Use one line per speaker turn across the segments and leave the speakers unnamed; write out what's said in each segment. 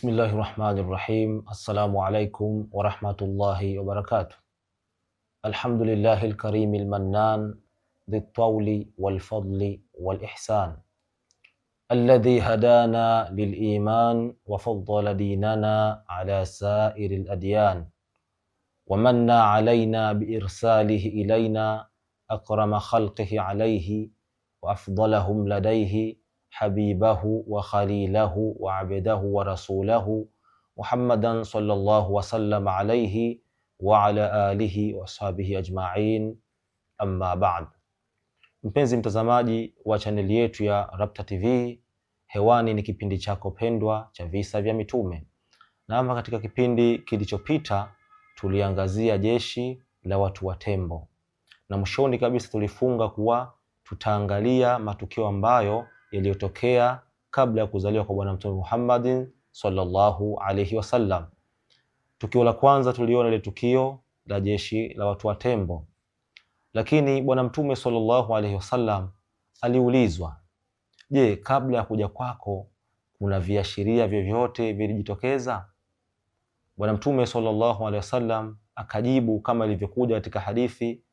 Bismillahirrahmanirrahim. Assalamu alaikum warahmatullahi wabarakatuh. Alhamdulillahil karimil mannan dhit-tawli wal fadli wal ihsan alladhi hadana lil iman wa faddala dinana ala sairil adyan wa manna alayna bi irsalihi ilayna akrama khalqihi alayhi wa afdalahum ladayhi habibahu wa khalilahu wa abdahu wa rasulahu Muhammadan sallallahu wasallam alayhi wa ala alihi wa sahbihi ajma'in, amma ba'd. Mpenzi mtazamaji wa chaneli yetu ya Rabta TV, hewani ni kipindi chako pendwa cha visa vya mitume. Na ama katika kipindi kilichopita tuliangazia jeshi la watu wa tembo, na mwishoni kabisa tulifunga kuwa tutaangalia matukio ambayo yaliyotokea kabla ya kuzaliwa kwa Bwana Mtume Muhammadin sallallahu alayhi wasallam. Tukio la kwanza tuliona ile tukio la jeshi la watu wa tembo, lakini Bwana Mtume sallallahu alayhi wasallam aliulizwa, je, kabla ya kuja kwako kuna viashiria vyovyote vilijitokeza? Bwana Mtume sallallahu alayhi wasallam akajibu kama ilivyokuja katika hadithi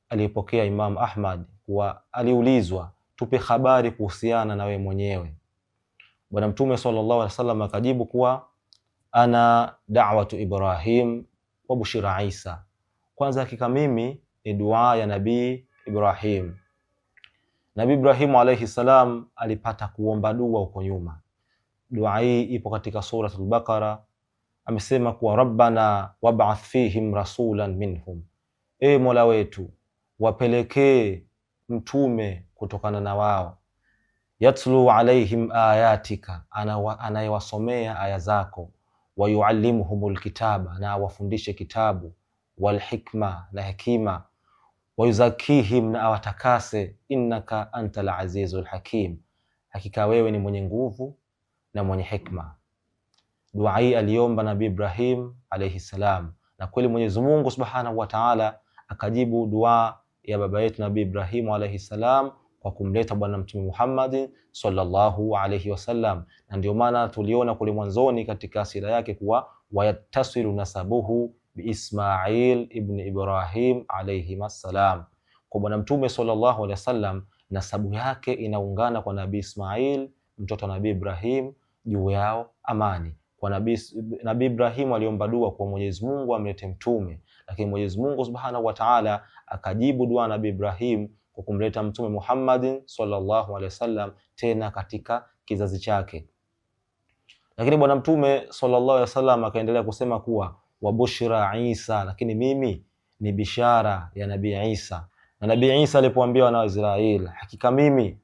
aliyopokea Imam Ahmad kuwa aliulizwa, tupe habari kuhusiana na we mwenyewe. Bwana Mtume sallallahu alaihi wasallam akajibu kuwa ana da'watu Ibrahim wa bushira Isa. Kwanza hakika mimi ni dua ya Nabii Ibrahim. Nabii Ibrahim alayhi salam alipata kuomba dua huko nyuma. Dua hii ipo katika suratul Baqara. Amesema kuwa rabbana wab'ath fihim rasulan minhum, e Mola wetu wapelekee mtume kutokana na wao, yatlu alaihim ayatika, anayewasomea aya zako, wa yuallimuhumul kitaba, na awafundishe kitabu, wal hikma, na hekima, wa yuzakihim, na awatakase, innaka antal azizul hakim, hakika wewe ni mwenye nguvu na mwenye hikma. Dua hii aliomba Nabii Ibrahim alayhi salam, na kweli Mwenyezi Mungu Subhanahu wa Ta'ala akajibu dua ya baba yetu Nabii Ibrahim alayhi salam kwa kumleta Bwana Mtume Muhammad sallallahu alayhi wasallam. Na ndio maana tuliona kule mwanzoni katika asira yake kuwa wayattasilu nasabuhu bi Ismail ibn Ibrahim alayhi salam, kwa Bwana Mtume sallallahu alayhi wasallam nasabu yake inaungana kwa Nabii Ismail mtoto wa Nabii Ibrahim, juu yao amani. Kwa Nabii Ibrahim aliomba dua kwa Mwenyezi Mungu amlete mtume, lakini Mwenyezi Mungu Subhanahu wa Ta'ala akajibu dua Nabii Ibrahim kwa kumleta Mtume Muhammadin sallallahu alaihi wasallam tena katika kizazi chake. Lakini Bwana Mtume sallallahu alaihi wasallam akaendelea kusema kuwa wabushira Isa, lakini mimi ni bishara ya Nabii Isa. Na Nabii Isa alipoambiwa na Israeli, hakika mimi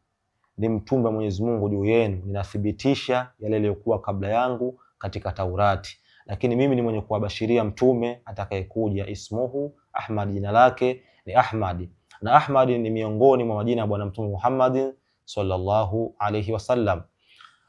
ni mtume wa Mwenyezi Mungu juu yenu, ninathibitisha yale yaliyokuwa kabla yangu katika Taurati, lakini mimi ni mwenye kuwabashiria mtume atakayekuja, ismuhu Ahmad, jina lake ni Ahmad, na Ahmad ni miongoni mwa majina ya Bwana Mtume Muhammad sallallahu alayhi wasallam.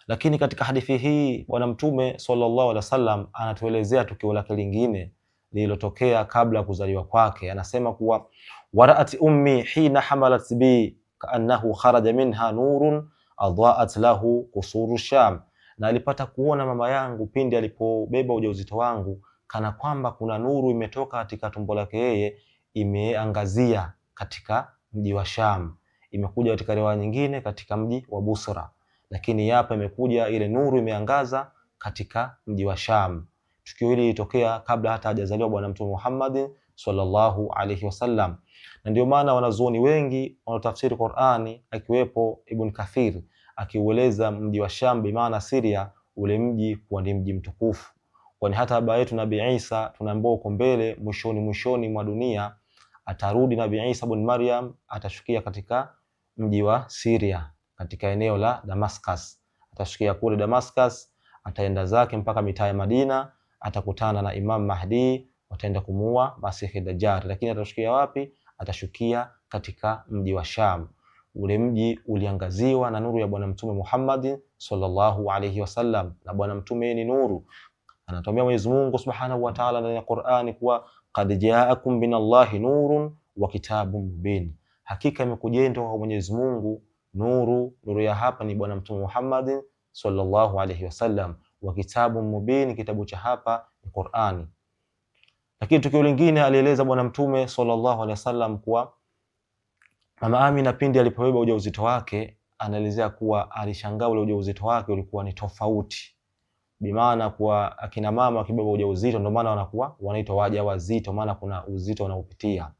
Lakini katika hadithi hii Bwana Mtume sallallahu alayhi wasallam anatuelezea tukio lake lingine lililotokea kabla ya kuzaliwa kwake. Anasema kuwa waraat ummi hina hamalat bi kaannahu kharaja minha nurun adha'at lahu qusuru Sham, na alipata kuona mama yangu pindi alipobeba ujauzito wangu kana kwamba kuna nuru imetoka katika tumbo lake yeye, imeangazia katika mji wa Sham. Imekuja katika riwaya nyingine katika mji wa Busra, lakini hapa imekuja ile nuru imeangaza katika mji wa Sham. Tukio hili lilitokea kabla hata hajazaliwa Bwana Mtume Muhammad sallallahu alayhi wasallam, na ndio maana wanazuoni wengi wanaotafsiri Qur'ani akiwepo Ibn Kathir akiueleza mji wa Sham bi maana Syria, ule mji kuwa ni mji mtukufu, kwani hata baba yetu Nabii Isa tunaambiwa uko mbele mwishoni mwa dunia atarudi Nabii Isa ibn Maryam, atashukia katika mji wa Syria katika eneo la Damascus. Atashukia kule Damascus, ataenda zake mpaka mitaa ya Madina, atakutana na Imam Mahdi, wataenda kumuua Masihi Dajjal. Lakini atashukia wapi? Atashukia katika mji wa Sham. Ule mji uliangaziwa na nuru ya Bwana Mtume Muhammad sallallahu alayhi wasallam, na Bwana Mtume ni nuru. Anatuambia Mwenyezi Mungu Subhanahu wa Ta'ala ndani ya Qur'ani kuwa qad ja'akum minallahi nurun wa kitabun mubin, hakika imekujeni kwa Mwenyezi Mungu nuru. Nuru ya hapa ni Bwana Mtume Muhammad sallallahu alayhi wasallam, wa kitabun mubin, kitabu cha hapa ni Qur'ani. Lakini tukio lingine alieleza Bwana Mtume sallallahu alaihi wasallam kuwa Mama Amina pindi alipobeba ujauzito wake, anaelezea kuwa alishangaa ule ujauzito wake ulikuwa ni tofauti. Bimaana kuwa akina mama wakibeba ujauzito ndio maana wanakuwa wanaitwa wajawazito, maana kuna uzito unaopitia.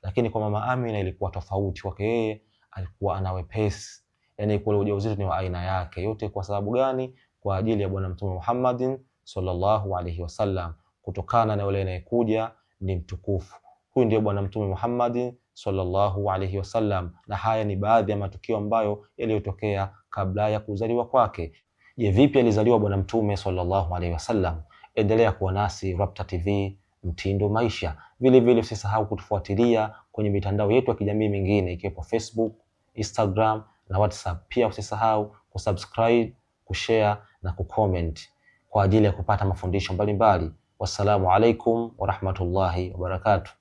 Lakini kwa Mama Amina ilikuwa tofauti, kwake yeye alikuwa ana wepesi, yani kule ujauzito ni wa aina yake. Yote kwa sababu gani? Kwa ajili ya Bwana Mtume Muhammadin sallallahu alaihi wasallam, kutokana na yule anayekuja ni mtukufu. Huyu ndiye Bwana Mtume Muhammadin sallallahu alaihi wasallam, na haya ni baadhi ya matukio ambayo yaliyotokea kabla ya kuzaliwa kwake. Je, vipi alizaliwa Bwana Mtume sallallahu alaihi wasallam? Endelea kuwa nasi Rabta TV Mtindo Maisha. Vile vile usisahau kutufuatilia kwenye mitandao yetu ya kijamii mingine ikiwepo Facebook, Instagram na WhatsApp. Pia usisahau kusubscribe, kushare na kucomment kwa ajili ya kupata mafundisho mbalimbali. Wassalamu alaikum wa rahmatullahi wa barakatuh.